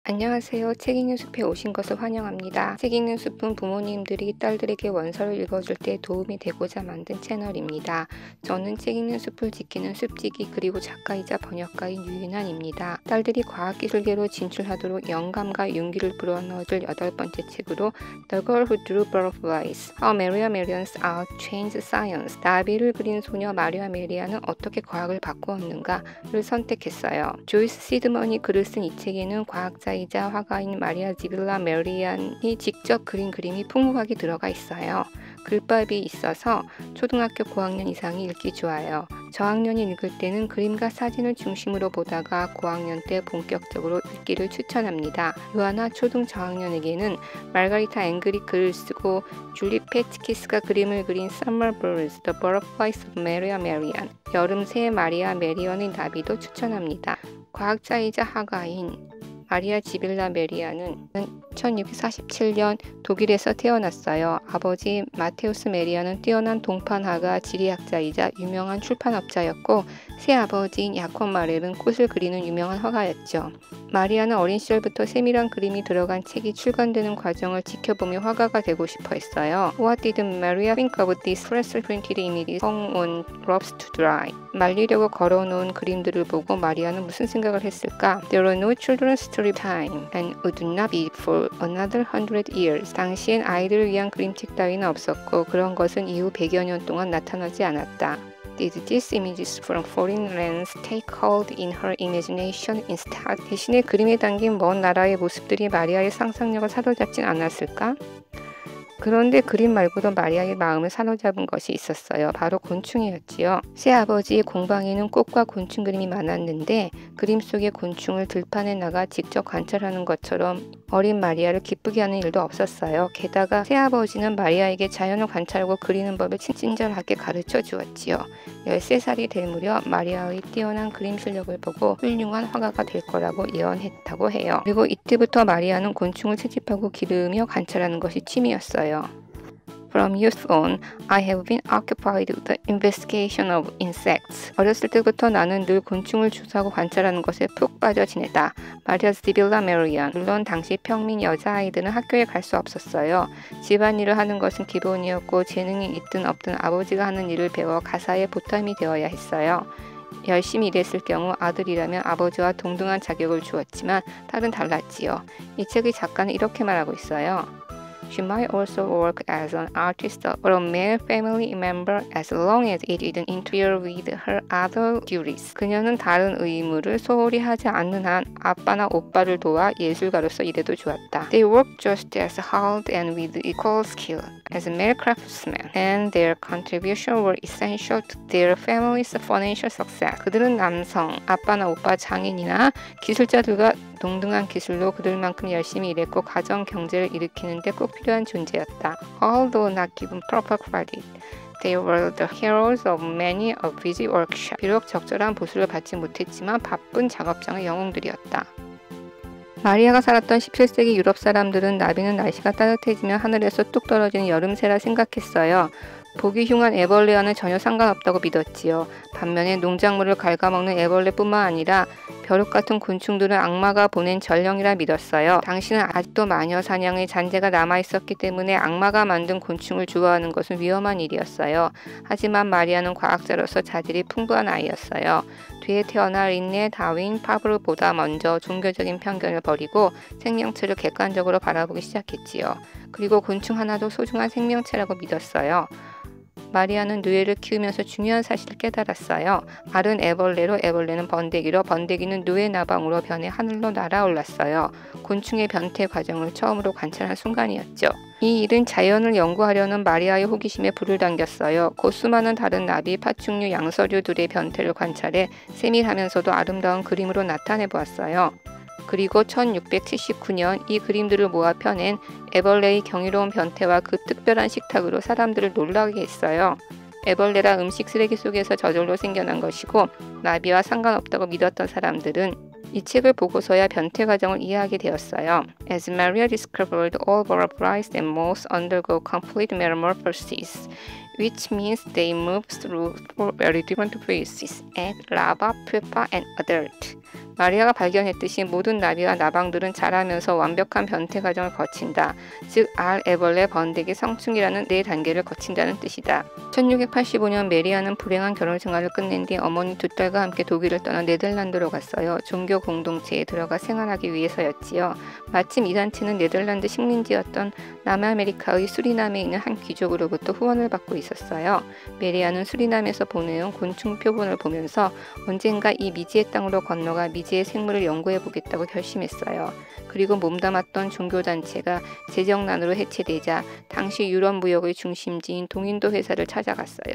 안녕하세요. 책 읽는 숲에 오신 것을 환영합니다. 책 읽는 숲은 부모님들이 딸들에게 원서를 읽어줄 때 도움이 되고자 만든 채널입니다. 저는 책 읽는 숲을 지키는 숲지기 그리고 작가이자 번역가인 유윤환입니다. 딸들이 과학기술계로 진출하도록 영감과 용기를 불어넣어줄 8번째 책으로 The Girl Who Drew Butterflies, How Maria Merian's Art Changed Science, 나비를 그린 소녀 마리아 메리아는 어떻게 과학을 바꾸었는가를 선택했어요. 조이스 시드먼이 글을 쓴 이 책에는 과학자이자 화가인 마리아 지빌라 메리안이 직접 그린 그림이 풍부하게 들어가 있어요. 글밥이 있어서 초등학교 고학년 이상이 읽기 좋아요. 저학년이 읽을 때는 그림과 사진을 중심으로 보다가 고학년 때 본격적으로 읽기를 추천합니다. 유아나 초등 저학년에게는 말가리타 앵글이 글을 쓰고 줄리 패치키스가 그림을 그린 Summer Birds, The Butterflies of Maria Merian, 여름새 마리아 메리언의 나비도 추천합니다. 과학자이자 화가인 마리아 지빌라 메리아는 1647년 독일에서 태어났어요. 아버지 마테우스 메리아는 뛰어난 동판화가 지리학자이자 유명한 출판업자였고 새아버지인 야콥 마렐은 꽃을 그리는 유명한 화가였죠. 마리아는 어린 시절부터 세밀한 그림이 들어간 책이 출간되는 과정을 지켜보며 화가가 되고 싶어 했어요. What did Maria think of these freshly printed images hung on ropes to dry? 말리려고 걸어놓은 그림들을 보고 마리아는 무슨 생각을 했을까? There were no children's story time and would not be for another 100 years. 당시엔 아이들을 위한 그림책 따위는 없었고 그런 것은 이후 100여 년 동안 나타나지 않았다. Did these images from foreign lands take hold in her imagination instead? 대신에 그림에 담긴 먼 나라의 모습들이 마리아의 상상력을 사로잡진 않았을까? 그런데 그림 말고도 마리아의 마음을 사로잡은 것이 있었어요. 바로 곤충이었지요. 새아버지의 공방에는 꽃과 곤충 그림이 많았는데 그림 속의 곤충을 들판에 나가 직접 관찰하는 것처럼 어린 마리아를 기쁘게 하는 일도 없었어요. 게다가 새아버지는 마리아에게 자연을 관찰하고 그리는 법을 친절하게 가르쳐 주었지요. 13살이 될 무렵 마리아의 뛰어난 그림 실력을 보고 훌륭한 화가가 될 거라고 예언했다고 해요. 그리고 이때부터 마리아는 곤충을 채집하고 기르며 관찰하는 것이 취미였어요. From youth on, I have been occupied with the investigation of insects. 어렸을 때부터 나는 늘 곤충을 조사하고 관찰하는 것에 푹 빠져 지냈다. 마리아 지빌라 메리안. 물론 당시 평민 여자아이들은 학교에 갈 수 없었어요. 집안일을 하는 것은 기본이었고 재능이 있든 없든 아버지가 하는 일을 배워 가사의 보탬이 되어야 했어요. 열심히 일했을 경우 아들이라면 아버지와 동등한 자격을 주었지만 딸은 달랐지요. 이 책의 작가는 이렇게 말하고 있어요. She might also work as an artist or a male family member as long as it didn't interfere with her other duties. 그녀는 다른 의무를 소홀히 하지 않는 한 아빠나 오빠를 도와 예술가로서 일해도 좋았다. They worked just as hard and with equal skill as male craftsmen, and their contributions were essential to their family's financial success. 그들은 남성, 아빠나 오빠, 장인이나 기술자들과 동등한 기술로 그들만큼 열심히 일했고 가정 경제를 일으키는 데 꼭 필요한 존재였다. Although not given proper credit, they were the heroes of many a busy workshop. 비록 적절한 보수를 받지 못했지만 바쁜 작업장의 영웅들이었다. 마리아가 살았던 17세기 유럽 사람들은 나비는 날씨가 따뜻해지면 하늘에서 뚝 떨어지는 여름새라 생각했어요. 보기 흉한 애벌레와는 전혀 상관없다고 믿었지요. 반면에 농작물을 갉아먹는 애벌레뿐만 아니라 벼룩 같은 곤충들은 악마가 보낸 전령이라 믿었어요. 당시는 아직도 마녀 사냥의 잔재가 남아있었기 때문에 악마가 만든 곤충을 좋아하는 것은 위험한 일이었어요. 하지만 마리아는 과학자로서 자질이 풍부한 아이였어요. 뒤에 태어날 린네, 다윈, 파브르보다 먼저 종교적인 편견을 버리고 생명체를 객관적으로 바라보기 시작했지요. 그리고 곤충 하나도 소중한 생명체라고 믿었어요. 마리아는 누에를 키우면서 중요한 사실을 깨달았어요. 알은 애벌레로, 애벌레는 번데기로, 번데기는 누에 나방으로 변해 하늘로 날아올랐어요. 곤충의 변태 과정을 처음으로 관찰한 순간이었죠. 이 일은 자연을 연구하려는 마리아의 호기심에 불을 당겼어요. 곧 수많은 다른 나비, 파충류, 양서류들의 변태를 관찰해 세밀하면서도 아름다운 그림으로 나타내 보았어요. 그리고 1679년 이 그림들을 모아 펴낸 애벌레의 경이로운 변태와 그 특별한 식탁으로 사람들을 놀라게 했어요. 애벌레라 음식 쓰레기 속에서 저절로 생겨난 것이고 나비와 상관없다고 믿었던 사람들은 이 책을 보고서야 변태 과정을 이해하게 되었어요. As Maria discovered, all butterflies and moths undergo complete metamorphosis, which means they move through four very different phases: egg, larva, pupa, and adult. 마리아가 발견했듯이 모든 나비와 나방들은 자라면서 완벽한 변태 과정을 거친다. 즉 알, 애벌레, 번데기, 성충이라는 4단계를 거친다는 뜻이다. 1685년 메리아는 불행한 결혼 생활을 끝낸 뒤 어머니 2딸과 함께 독일을 떠나 네덜란드로 갔어요. 종교 공동체에 들어가 생활하기 위해서였지요. 마침 이 단체는 네덜란드 식민지였던 남아메리카의 수리남에 있는 한 귀족으로부터 후원을 받고 있었어요. 메리아는 수리남에서 보내온 곤충 표본을 보면서 언젠가 이 미지의 땅으로 건너가 미지의 생물을 연구해 보겠다고 결심했어요. 그리고 몸담았던 종교단체가 재정난으로 해체되자 당시 유럽 무역의 중심지인 동인도 회사를 찾아갔어요.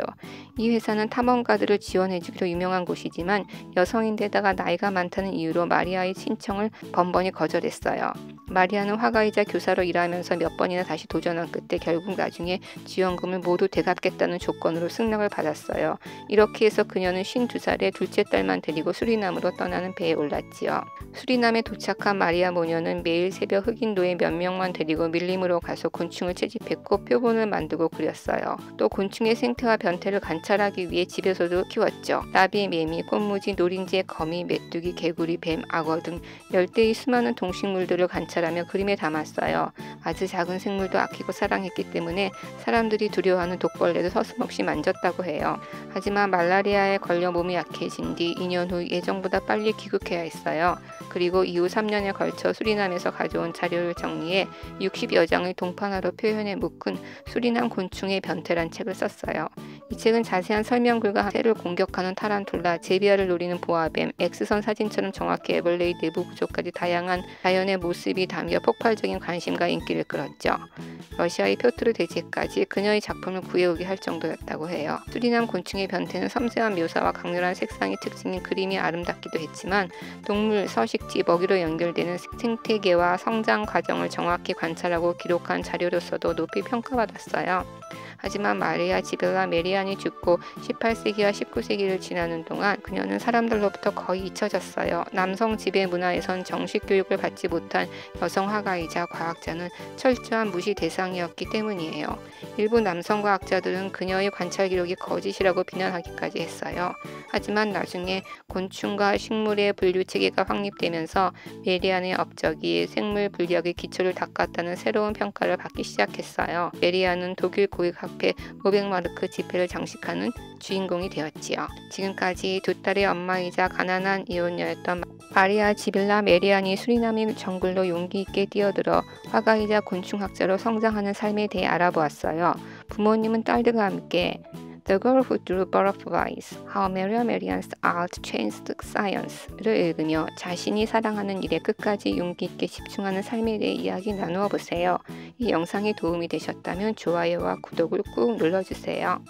이 회사는 탐험가들을 지원해주기로 유명한 곳이지만 여성인데다가 나이가 많다는 이유로 마리아의 신청을 번번이 거절했어요. 마리아는 화가이자 교사로 일하면서 몇 번이나 다시 도전한 끝에 결국 나중에 지원금을 모두 되갚겠다는 조건으로 승낙을 받았어요. 이렇게 해서 그녀는 52살에 둘째 딸만 데리고 수리남으로 떠나는 배에 올랐지요. 수리남에 도착한 마리아 모녀는 매일 새벽 흑인도에 몇 명만 데리고 밀림으로 가서 곤충을 채집했고 표본을 만들고 그렸어요. 또 곤충의 생태와 변태를 관찰하기 위해 집에서도 키웠죠. 나비, 매미, 꽃무지, 노린재, 거미, 메뚜기, 개구리, 뱀, 악어 등 열대의 수많은 동식물들을 관찰하며 그림에 담았어요. 아주 작은 생물도 아끼고 사랑했기 때문에 사람들이 두려워하는 독벌레도 서슴없이 만졌다고 해요. 하지만 말라리아에 걸려 몸이 약해진 뒤 2년 후 예정보다 빨리 귀국해야 했어요. 그리고 이후 3년에 걸쳐 수리남에서 가져온 자료를 정리해 60여 장의 동판화로 표현해 묶은 수리남 곤충의 변태란 책을 썼어요. 이 책은 자세한 설명글과 새를 공격하는 타란툴라, 제비아를 노리는 보아뱀, X선 사진처럼 정확히 애벌레의 내부 구조까지 다양한 자연의 모습이 담겨 폭발적인 관심과 인기를 끌었죠. 러시아의 표트르 대제까지 그녀의 작품을 구해오게 할 정도였다고 해요. 수리남 곤충의 변태는 섬세한 묘사와 강렬한 색상이 특징인 그림이 아름답기도 했지만 동물, 서식지, 먹이로 연결되는 생태계와 성장 과정을 정확히 관찰하고 기록한 자료로서도 높이 평가받았어요. 하지만 마리아 지벨라 메리안이 죽고 18세기와 19세기를 지나는 동안 그녀는 사람들로부터 거의 잊혀졌어요. 남성 지배 문화에선 정식 교육을 받지 못한 여성 화가이자 과학자는 철저한 무시 대상이었기 때문이에요. 일부 남성 과학자들은 그녀의 관찰 기록이 거짓이라고 비난하기까지 했어요. 하지만 나중에 곤충과 식물의 분류 체계가 확립되면서 메리안의 업적이 생물 분리학의 기초를 닦았다는 새로운 평가를 받기 시작했어요. 메리안은 독일 고위학회 500마르크 지폐를 장식하는 주인공이 되었지요. 지금까지 2딸의 엄마이자 가난한 이혼녀였던 마리아 지빌라 메리안이 수리남의 정글로 용기 있게 뛰어들어 화가이자 곤충학자로 성장하는 삶에 대해 알아보았어요. 부모님은 딸들과 함께 The Girl Who Drew Butterflies, How Maria Merian's Art Changed Science를 읽으며 자신이 사랑하는 일에 끝까지 용기 있게 집중하는 삶에 대해 이야기 나누어 보세요. 이 영상이 도움이 되셨다면 좋아요와 구독을 꾹 눌러주세요.